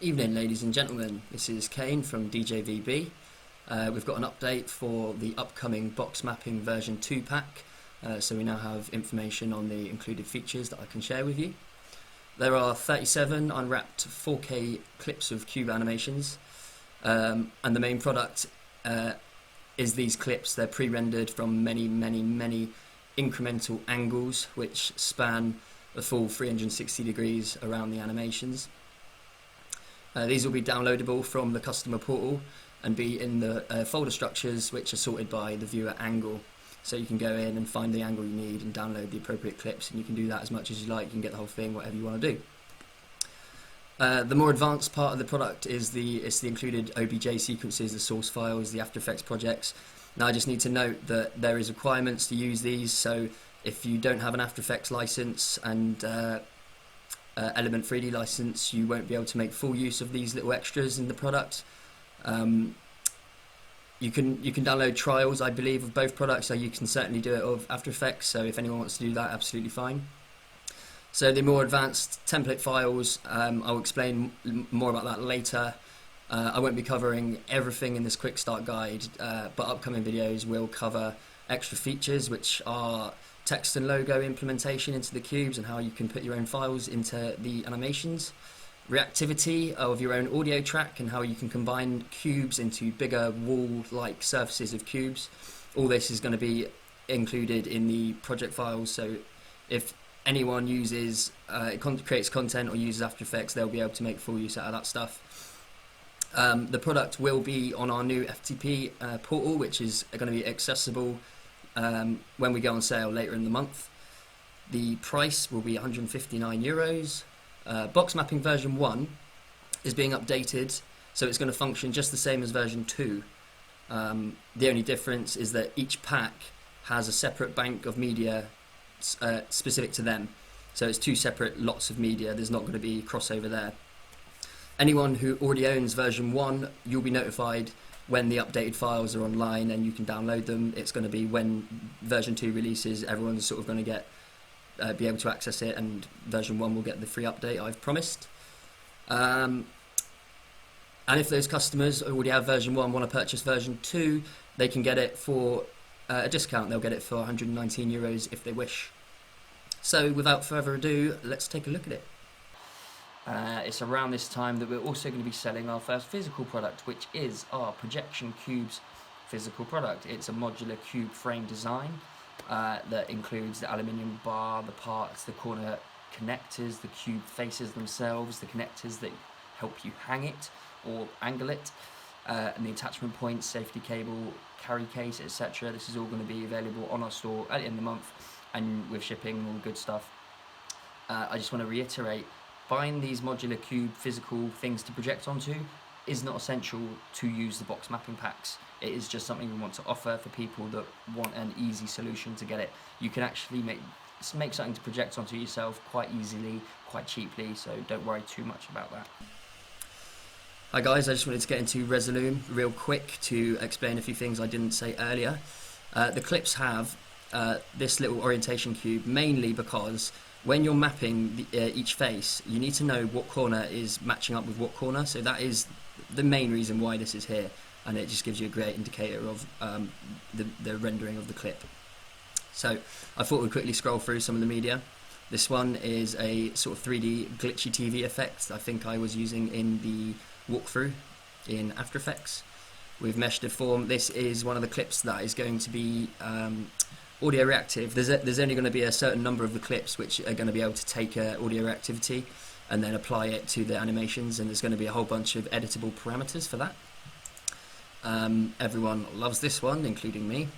Evening, ladies and gentlemen. This is Kane from DJVB. We've got an update for the upcoming box mapping version 2 pack, so we now have information on the included features that I can share with you. There are 37 unwrapped 4K clips of cube animations, and the main product is these clips. They're pre-rendered from many incremental angles which span a full 360 degrees around the animations. These will be downloadable from the customer portal and be in the folder structures which are sorted by the viewer angle. So you can go in and find the angle you need and download the appropriate clips, and you can do that as much as you like. You can get the whole thing, whatever you want to do. The more advanced part of the product is the included Obj Sequences, the source files, the After Effects projects. Now I just need to note that there is requirements to use these, so if you don't have an After Effects license and Element 3D license, you won't be able to make full use of these little extras in the product. You can download trials, I believe, of both products, so you can certainly do it of After Effects, so if anyone wants to do that, absolutely fine. So the more advanced template files, I'll explain more about that later. I won't be covering everything in this quick start guide, but upcoming videos will cover extra features, which are text and logo implementation into the cubes and how you can put your own files into the animations, reactivity of your own audio track and how you can combine cubes into bigger wall-like surfaces of cubes. All this is going to be included in the project files, so if anyone uses creates content or uses After Effects, they'll be able to make full use out of that stuff. The product will be on our new FTP portal, which is going to be accessible when we go on sale later in the month. The price will be €159. Box mapping version 1 is being updated, so it's going to function just the same as version 2. The only difference is that each pack has a separate bank of media specific to them, so it's two separate lots of media. There's not going to be crossover there. Anyone who already owns version 1, you'll be notified when the updated files are online and you can download them. It's going to be when version 2 releases, everyone's sort of going to be able to access it, and version 1 will get the free update I've promised. And if those customers who already have version 1 want to purchase version 2, they can get it for a discount. They'll get it for €119 if they wish. So without further ado, let's take a look at it. It's around this time that we're also going to be selling our first physical product, which is our Projection Cubes physical product. It's a modular cube frame design that includes the aluminium bar, the parts, the corner connectors, the cube faces themselves, the connectors that help you hang it or angle it, and the attachment points, safety cable, carry case, etc. This is all going to be available on our store at the end of the month, and with shipping and all good stuff. I just want to reiterate, buying these modular cube physical things to project onto is not essential to use the box mapping packs. It is just something we want to offer for people that want an easy solution to get it. You can actually make something to project onto yourself quite easily, quite cheaply, so don't worry too much about that. Hi guys, I just wanted to get into Resolume real quick to explain a few things I didn't say earlier. The clips have this little orientation cube mainly because when you're mapping each face, you need to know what corner is matching up with what corner, so that is the main reason why this is here, and it just gives you a great indicator of the rendering of the clip. So I thought we'd quickly scroll through some of the media. This one is a sort of 3D glitchy TV effect I think I was using in the walkthrough in After Effects. We've meshed a form. This is one of the clips that is going to be audio reactive. There's only going to be a certain number of the clips which are going to be able to take audio reactivity and then apply it to the animations, and there's going to be a whole bunch of editable parameters for that. Everyone loves this one, including me.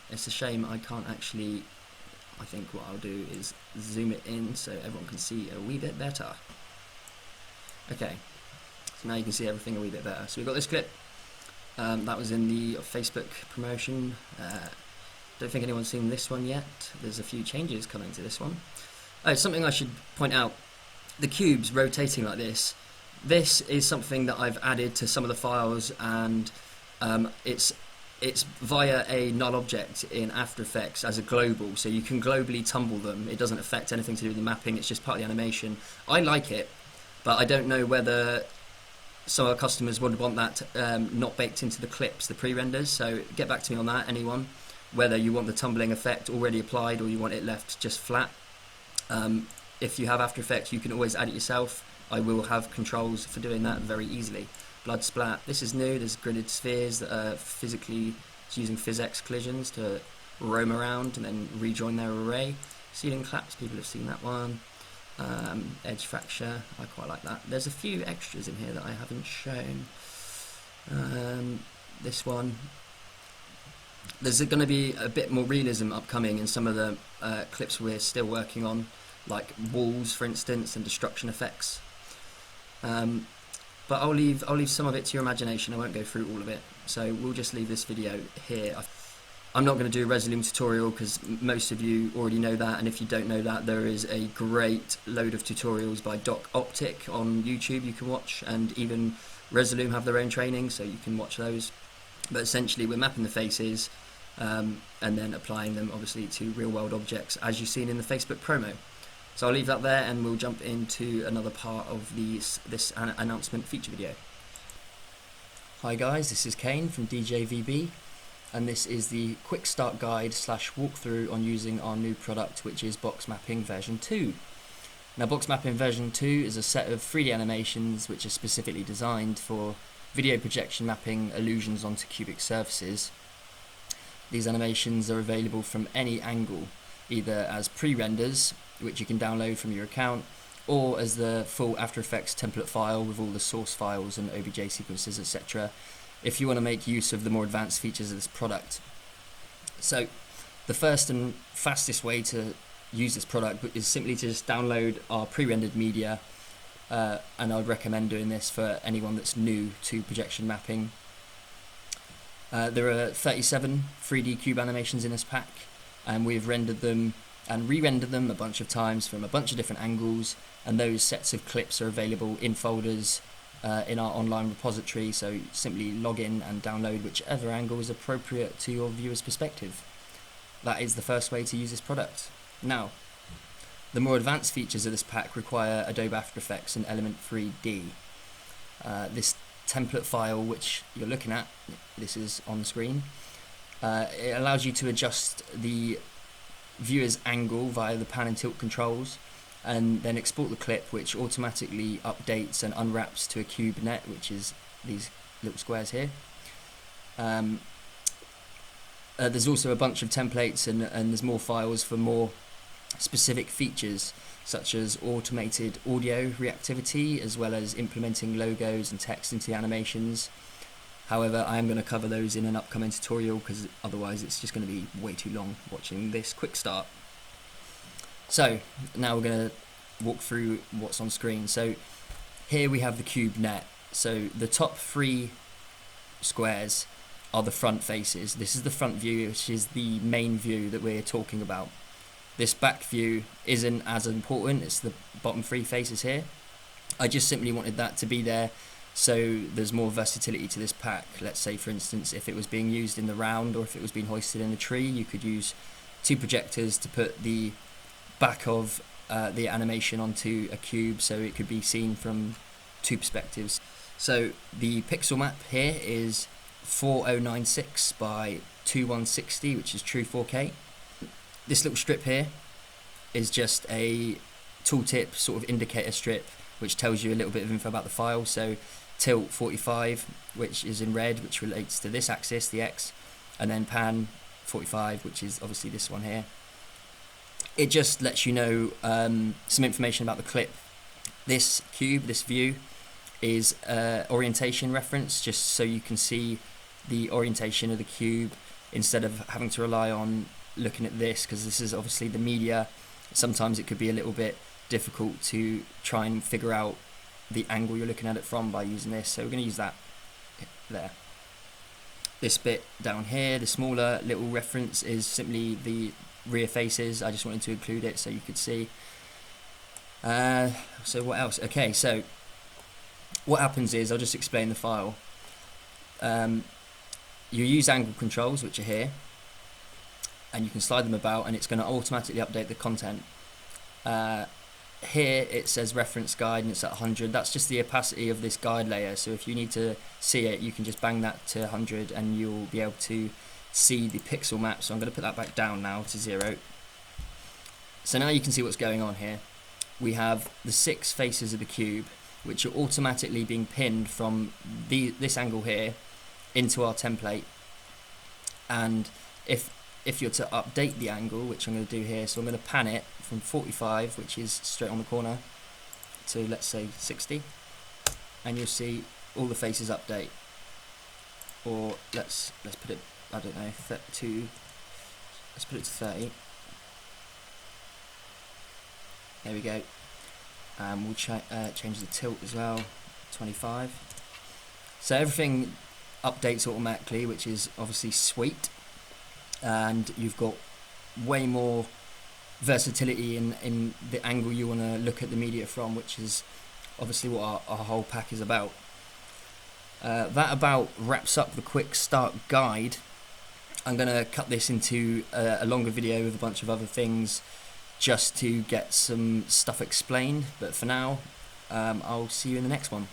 It's a shame I can't actually, I think what I'll do is zoom it in so everyone can see a wee bit better. Okay, so now you can see everything a wee bit better. So we've got this clip. That was in the Facebook promotion. Don't think anyone's seen this one yet. There's a few changes coming to this one. Oh, something I should point out. The cubes rotating like this. This is something that I've added to some of the files, and it's it's via a null object in After Effects as a global, so you can globally tumble them. It doesn't affect anything to do with the mapping, it's just part of the animation. I like it, but I don't know whether some of our customers would want that not baked into the clips, the pre-renders, so get back to me on that, anyone, whether you want the tumbling effect already applied or you want it left just flat. If you have After Effects, you can always add it yourself. I will have controls for doing that very easily. Blood splat, this is new. There's gridded spheres that are physically using PhysX collisions to roam around and then rejoin their array. Ceiling claps, people have seen that one. Edge fracture, I quite like that. There's a few extras in here that I haven't shown. This one. There's going to be a bit more realism upcoming in some of the clips we're still working on, like walls, for instance, and destruction effects. But I'll leave some of it to your imagination. I won't go through all of it, so we'll just leave this video here. I'm not going to do a Resolume tutorial because most of you already know that, and if you don't know that, there is a great load of tutorials by Doc Optic on YouTube you can watch, and even Resolume have their own training, so you can watch those. But essentially we're mapping the faces and then applying them obviously to real world objects as you've seen in the Facebook promo. So I'll leave that there and we'll jump into another part of this announcement feature video. Hi guys, this is Kane from DJVB, and this is the quick start guide / walkthrough on using our new product, which is Box Mapping version 2. Now, Box Mapping version 2 is a set of 3D animations which are specifically designed for video projection mapping illusions onto cubic surfaces. These animations are available from any angle, either as pre-renders, which you can download from your account, or as the full After Effects template file with all the source files and Obj Sequences, etc., if you want to make use of the more advanced features of this product. So the first and fastest way to use this product is simply to just download our pre-rendered media, and I would recommend doing this for anyone that's new to projection mapping. There are 37 3D cube animations in this pack, and we've rendered them and re-rendered them a bunch of times from a bunch of different angles, and those sets of clips are available in folders in our online repository, so simply log in and download whichever angle is appropriate to your viewer's perspective. That is the first way to use this product. Now, the more advanced features of this pack require Adobe After Effects and Element 3D. This template file which you're looking at, this is on screen, it allows you to adjust the viewer's angle via the pan and tilt controls, and then export the clip, which automatically updates and unwraps to a cube net, which is these little squares here. There's also a bunch of templates and there's more files for more specific features, such as automated audio reactivity, as well as implementing logos and text into the animations. However, I am going to cover those in an upcoming tutorial, because otherwise it's just going to be way too long watching this quick start. So now we're going to walk through what's on screen. So here we have the cube net. So the top 3 squares are the front faces. This is the front view, which is the main view that we're talking about. This back view isn't as important, it's the bottom 3 faces here. I just simply wanted that to be there so there's more versatility to this pack. Let's say, for instance, if it was being used in the round or if it was being hoisted in a tree, you could use 2 projectors to put the back of the animation onto a cube so it could be seen from 2 perspectives. So the pixel map here is 4096 by 2160, which is true 4K. This little strip here is just a tooltip sort of indicator strip which tells you a little bit of info about the file. So tilt 45, which is in red, which relates to this axis, the X, and then pan 45, which is obviously this one here. It just lets you know some information about the clip. This cube, this view, is orientation reference, just so you can see the orientation of the cube instead of having to rely on looking at this, because this is obviously the media. Sometimes it could be a little bit difficult to try and figure out the angle you're looking at it from by using this, so we're going to use that there. This bit down here, the smaller little reference, is simply the rear faces. I just wanted to include it so you could see. So what else? Okay, so what happens is, I'll just explain the file. you use angle controls, which are here, and you can slide them about, and it's going to automatically update the content. Here it says reference guide, and it's at 100. That's just the opacity of this guide layer, so if you need to see it, you can just bang that to 100 and you'll be able to see the pixel map. So I'm going to put that back down now to 0. So now you can see what's going on here. We have the 6 faces of the cube, which are automatically being pinned from this angle here into our template. And if you're to update the angle, which I'm going to do here, so I'm going to pan it from 45, which is straight on the corner, to let's say 60, and you'll see all the faces update. Or let's put it, I don't know, let's put it to 30. There we go. We'll change the tilt as well, 25. So everything updates automatically, which is obviously sweet. And you've got way more versatility in the angle you want to look at the media from, which is obviously what our whole pack is about. That about wraps up the quick start guide. I'm going to cut this into a longer video with a bunch of other things just to get some stuff explained, but for now I'll see you in the next one.